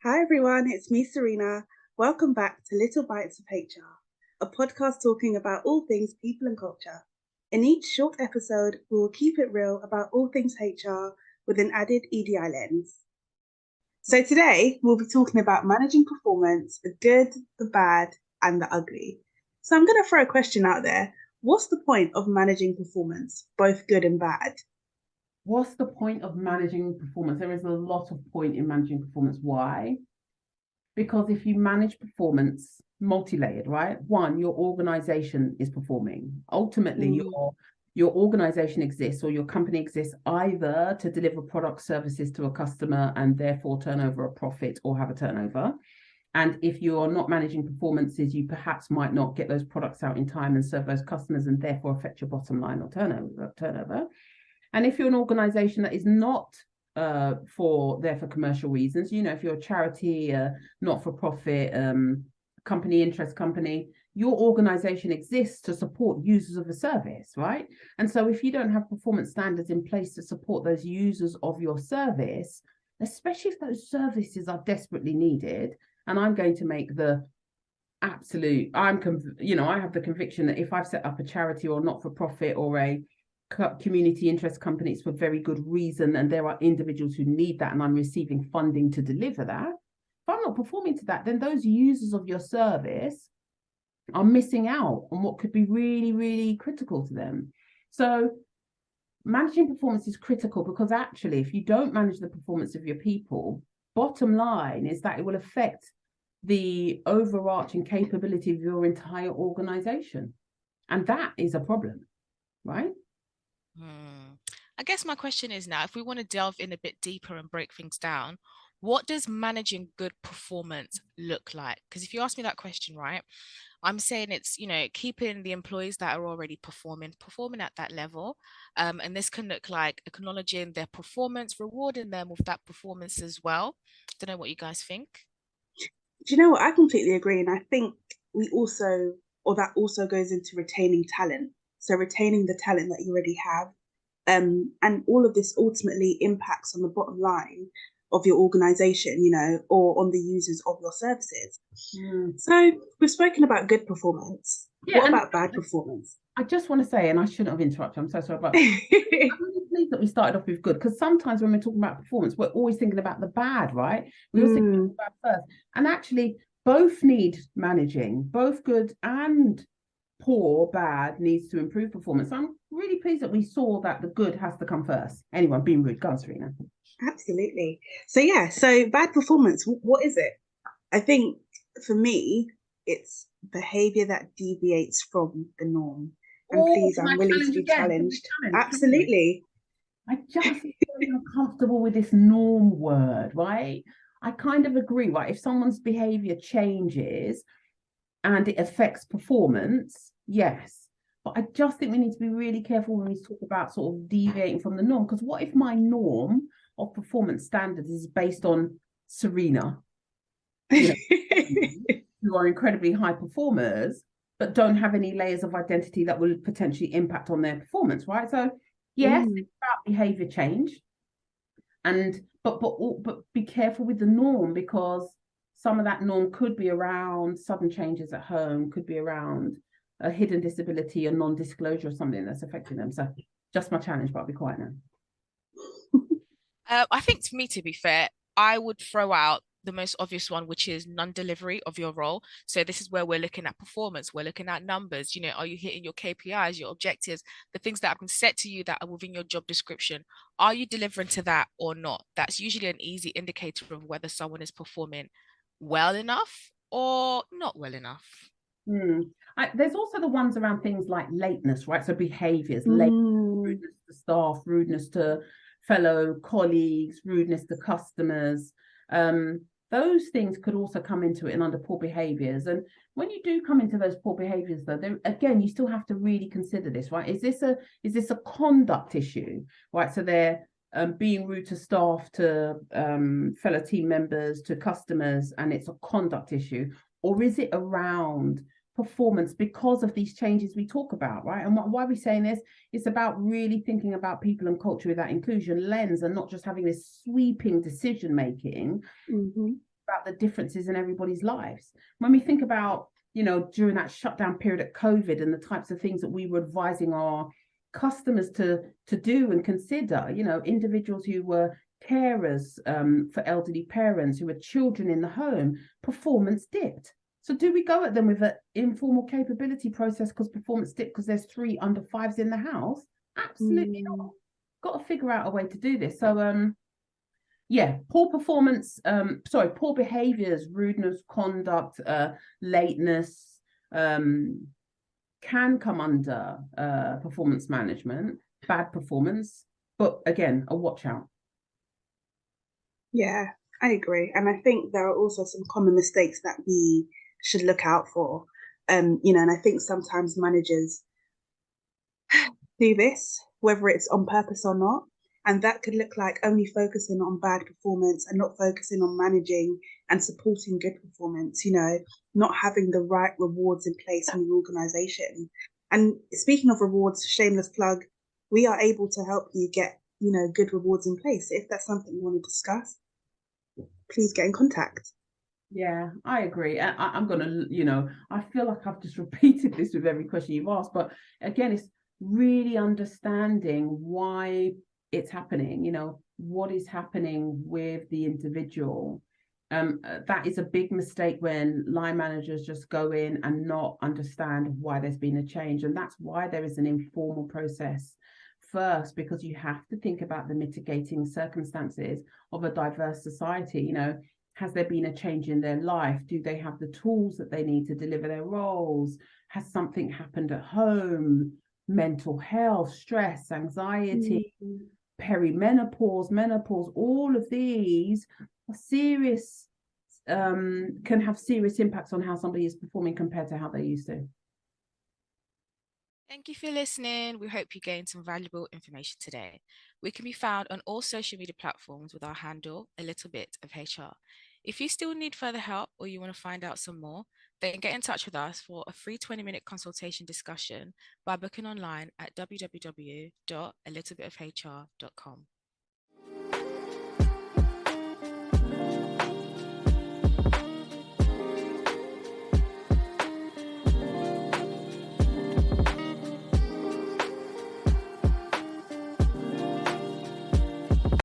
Hi everyone, it's me, Serena. Welcome back to Little Bites of HR, a podcast talking about all things people and culture. In each short episode, we will keep it real about all things HR with an added EDI lens. So today, we'll be talking about managing performance, the good, the bad, and the ugly. So I'm going to throw a question out there. What's the point of managing performance, both good and bad? What's the point of managing performance? There is a lot of point in managing performance. Why? Because if you manage performance, multi-layered, right? One, your organization is performing. Ultimately, your organization exists or your company exists either to deliver product services to a customer and therefore turn over a profit or have a turnover. And if you're not managing performances, you perhaps might not get those products out in time and serve those customers and therefore affect your bottom line or turnover. And if you're an organization that is not for commercial reasons, if you're a charity, not-for-profit, company interest company, your organization exists to support users of a service, right? And so if you don't have performance standards in place to support those users of your service, especially if those services are desperately needed, and I'm going to make the absolute, I have the conviction that if I've set up a charity or not-for-profit or a community interest companies for very good reason, and there are individuals who need that, and I'm receiving funding to deliver that. If I'm not performing to that, then those users of your service are missing out on what could be really, really critical to them. So managing performance is critical because actually, if you don't manage the performance of your people, bottom line is that it will affect the overarching capability of your entire organization. And that is a problem, right? I guess my question is now, if we want to delve in a bit deeper and break things down, what does managing good performance look like? Because if you ask me that question, right, I'm saying it's, keeping the employees that are already performing at that level. And this can look like acknowledging their performance, rewarding them with that performance as well. Don't know what you guys think. Do you know what? I completely agree. And I think that also goes into retaining talent. So retaining the talent that you already have. And all of this ultimately impacts on the bottom line of your organization, or on the users of your services. So we've spoken about good performance. What about bad performance? I just want to say, and I shouldn't have interrupted, I'm so sorry, but I'm really pleased that we started off with good, because sometimes when we're talking about performance, we're always thinking about the bad, right? We always think about bad first. And actually, both need managing, both good and poor, bad needs to improve performance. I'm really pleased that we saw that the good has to come first. Anyway, I'm being rude. Go on, Serena. Absolutely. So bad performance, what is it? I think for me, it's behavior that deviates from the norm. And please, I'm willing to be challenged. Absolutely. I just feel uncomfortable with this norm word, right? I kind of agree, right? If someone's behavior changes and it affects performance, yes. But I just think we need to be really careful when we talk about sort of deviating from the norm. Because what if my norm of performance standards is based on Serena, who are incredibly high performers, but don't have any layers of identity that will potentially impact on their performance, right? So yes, it's about behavior change, but be careful with the norm, because some of that norm could be around sudden changes at home, could be around a hidden disability, a non-disclosure of something that's affecting them. So just my challenge, but I'll be quiet now. I think, to me, to be fair, I would throw out the most obvious one, which is non-delivery of your role. So this is where we're looking at performance, we're looking at numbers. Are you hitting your KPIs, your objectives, the things that have been set to you that are within your job description? Are you delivering to that or not? That's usually an easy indicator of whether someone is performing well enough or not well enough. There's also the ones around things like lateness, right? So behaviors, rudeness to staff, rudeness to fellow colleagues, rudeness to customers. Those things could also come into it and under poor behaviors. And when you do come into those poor behaviors, though, again, you still have to really consider this, right? Is this a conduct issue, right? So they're being rude to staff, to fellow team members, to customers, and it's a conduct issue, or is it around performance because of these changes we talk about, right? And why are we saying this? It's about really thinking about people and culture with that inclusion lens, and not just having this sweeping decision making about about the differences in everybody's lives. When we think about, you know, during that shutdown period at COVID and the types of things that we were advising our customers to do and consider, you know, individuals who were carers for elderly parents, who had children in the home, performance dipped. So do we go at them with an informal capability process because performance dipped because there's 3 under 5s in the house? Absolutely not. Got to figure out a way to do this. So yeah, poor performance, poor behaviors, rudeness, conduct, lateness, can come under performance management, bad performance, but again, a watch out. Yeah, I agree. And I think there are also some common mistakes that we should look out for. You know, and I think sometimes managers do this, whether it's on purpose or not. And that could look like only focusing on bad performance and not focusing on managing and supporting good performance, you know, not having the right rewards in place in the organization. And speaking of rewards, shameless plug, we are able to help you get, you know, good rewards in place. If that's something you want to discuss, please get in contact. Yeah, I agree. I'm going to, you know, I feel like I've just repeated this with every question you've asked, but again, it's really understanding why it's happening, you know, what is happening with the individual. That is a big mistake when line managers just go in and not understand why there's been a change. And that's why there is an informal process first, because you have to think about the mitigating circumstances of a diverse society. You know, has there been a change in their life? Do they have the tools that they need to deliver their roles? Has something happened at home? Mental health, stress, anxiety, perimenopause, menopause, all of these are serious, can have serious impacts on how somebody is performing compared to how they used to. Thank you for listening. We hope you gained some valuable information today. We can be found on all social media platforms with our handle, A Little Bit of HR. If you still need further help or you want to find out some more, then get in touch with us for a free 20-minute consultation discussion by booking online at www.alittlebitofhr.com.